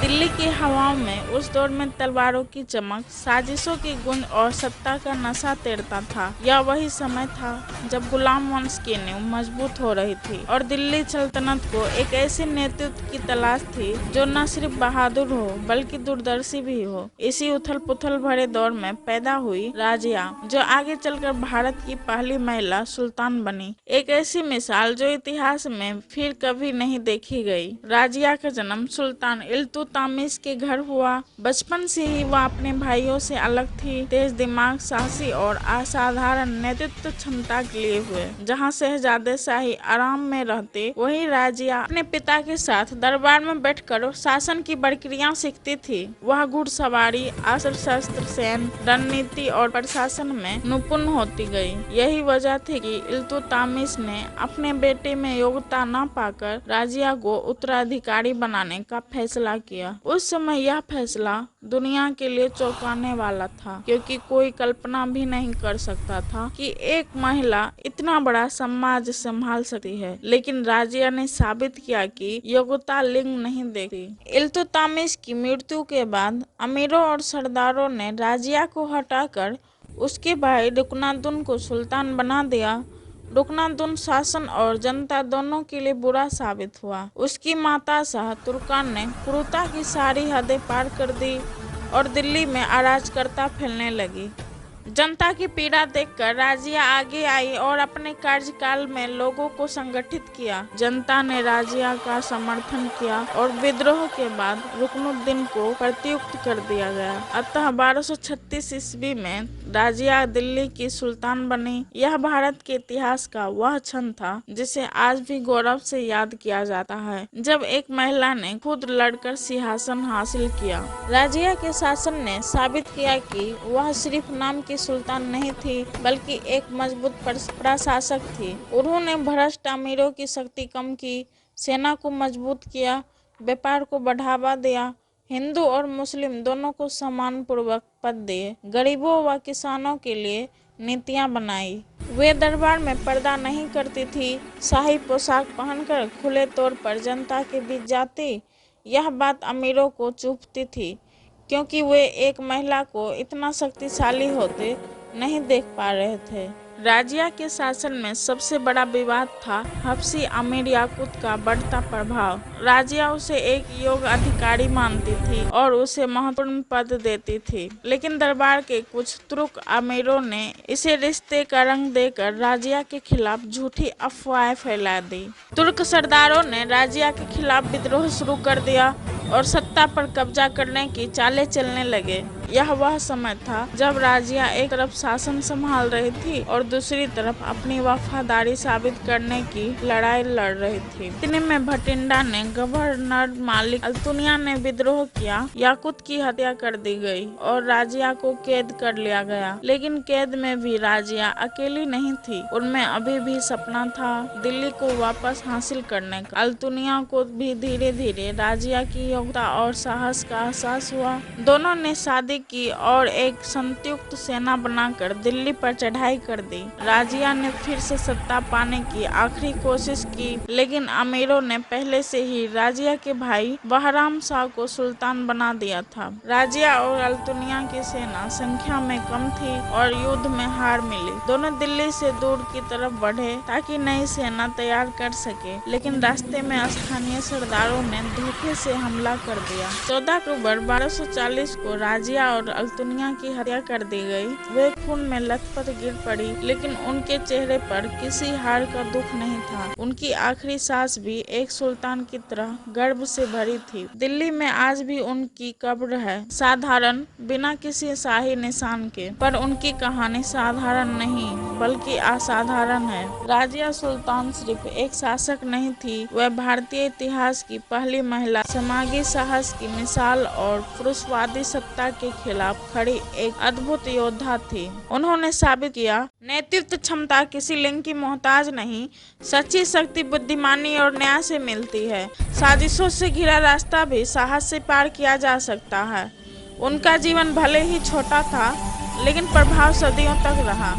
दिल्ली की हवाओं में उस दौर में तलवारों की चमक, साजिशों की गूंज और सत्ता का नशा तैरता था। यह वही समय था जब गुलाम वंश की नींव मजबूत हो रही थी और दिल्ली सल्तनत को एक ऐसे नेतृत्व की तलाश थी जो न सिर्फ बहादुर हो बल्कि दूरदर्शी भी हो। इसी उथल पुथल भरे दौर में पैदा हुई राजिया, जो आगे चलकर भारत की पहली महिला सुल्तान बनी। एक ऐसी मिसाल जो इतिहास में फिर कभी नहीं देखी गई। राजिया का जन्म सुल्तान इल्तुतमिश के घर हुआ। बचपन से ही वह अपने भाइयों से अलग थी। तेज दिमाग, साहसी और असाधारण नेतृत्व क्षमता के लिए हुए। जहां शहजादे शाही आराम में रहते, वहीं राजिया अपने पिता के साथ दरबार में बैठकर शासन की प्रक्रिया सीखती थी। वह घुड़सवारी, अस्त्र शस्त्र, सैन्य रणनीति और प्रशासन में निपुण होती गई। यही वजह थी कि इल्तुतमिश ने अपने बेटे में योग्यता न पाकर राजिया को उत्तराधिकारी बनाने का फैसला किया। उस समय यह फैसला दुनिया के लिए चौंकाने वाला था, क्योंकि कोई कल्पना भी नहीं कर सकता था कि एक महिला इतना बड़ा समाज संभाल सकती है। लेकिन राजिया ने साबित किया कि योग्यता लिंग नहीं देखती। इल्तुतमिश की मृत्यु के बाद अमीरों और सरदारों ने राजिया को हटाकर उसके भाई रुकनुद्दीन को सुल्तान बना दिया। रुकनुद्दीन शासन और जनता दोनों के लिए बुरा साबित हुआ। उसकी माता शाह तुर्कान ने क्रूरता की सारी हदें पार कर दी और दिल्ली में अराजकता फैलने लगी। जनता की पीड़ा देखकर राजिया आगे आई और अपने कार्यकाल में लोगों को संगठित किया। जनता ने राजिया का समर्थन किया और विद्रोह के बाद रुकनुद्दीन को प्रतियुक्त कर दिया गया। अतः 1236 ईस्वी में राजिया दिल्ली की सुल्तान बनी। यह भारत के इतिहास का वह क्षण था जिसे आज भी गौरव से याद किया जाता है, जब एक महिला ने खुद लड़कर सिंहासन हासिल किया। राजिया के शासन ने साबित किया कि वह सिर्फ नाम की सुल्तान नहीं थी, बल्कि एक मजबूत प्रशासक थी। उन्होंने भ्रष्ट अमीरों की शक्ति कम की, सेना को मजबूत किया, व्यापार को बढ़ावा दिया, हिंदू और मुस्लिम दोनों को सम्मान पूर्वक पद दिए, गरीबों व किसानों के लिए नीतियां बनाई। वे दरबार में पर्दा नहीं करती थी, शाही पोशाक पहनकर खुले तौर पर जनता के बीच जाती। यह बात अमीरों को चुभती थी, क्योंकि वे एक महिला को इतना शक्तिशाली होते नहीं देख पा रहे थे। राजिया के शासन में सबसे बड़ा विवाद था हबशी अमीर याकूत का बढ़ता प्रभाव। राजिया उसे एक योग्य अधिकारी मानती थी और उसे महत्वपूर्ण पद देती थी, लेकिन दरबार के कुछ तुर्क अमीरों ने इसे रिश्ते का रंग देकर राजिया के खिलाफ झूठी अफवाहें फैला दी। तुर्क सरदारों ने राजिया के खिलाफ विद्रोह शुरू कर दिया और सत्ता पर कब्जा करने की चालें चलने लगे। यह वह समय था जब राजिया एक तरफ शासन संभाल रही थी और दूसरी तरफ अपनी वफादारी साबित करने की लड़ाई लड़ रही थी। इतने में भटिंडा ने गवर्नर मालिक अल्तुनिया ने विद्रोह किया। याकूत की हत्या कर दी गई और राजिया को कैद कर लिया गया। लेकिन कैद में भी राजिया अकेली नहीं थी, उनमें अभी भी सपना था दिल्ली को वापस हासिल करने का। अल्तुनिया को भी धीरे धीरे राजिया की योग्यता और साहस का एहसास हुआ। दोनों ने शादी की और एक संयुक्त सेना बनाकर दिल्ली पर चढ़ाई कर दी। राजिया ने फिर से सत्ता पाने की आखिरी कोशिश की, लेकिन अमीरों ने पहले से ही राजिया के भाई बहराम शाह को सुल्तान बना दिया था। राजिया और अल्तुनिया की सेना संख्या में कम थी और युद्ध में हार मिली। दोनों दिल्ली से दूर की तरफ बढ़े ताकि नई सेना तैयार कर सके, लेकिन रास्ते में स्थानीय सरदारों ने धोखे से हमला कर दिया। 14 अक्टूबर 1240 को राजिया और अल्तुनिया की हत्या कर दी गई। वे खून में लथपथ गिर पड़ी, लेकिन उनके चेहरे पर किसी हार का दुख नहीं था। उनकी आखिरी सांस भी एक सुल्तान की तरह गर्व से भरी थी। दिल्ली में आज भी उनकी कब्र है, साधारण, बिना किसी शाही निशान के, पर उनकी कहानी साधारण नहीं बल्कि असाधारण है। राजिया सुल्तान सिर्फ एक शासक नहीं थी, वह भारतीय इतिहास की पहली महिला, समागी साहस की मिसाल और पुरुषवादी सत्ता के खिलाफ खड़ी एक अद्भुत योद्धा थी। उन्होंने साबित किया नेतृत्व क्षमता किसी लिंग की मोहताज नहीं, सच्ची शक्ति बुद्धिमानी और न्याय से मिलती है। साजिशों से घिरा रास्ता भी साहस से पार किया जा सकता है। उनका जीवन भले ही छोटा था, लेकिन प्रभाव सदियों तक रहा।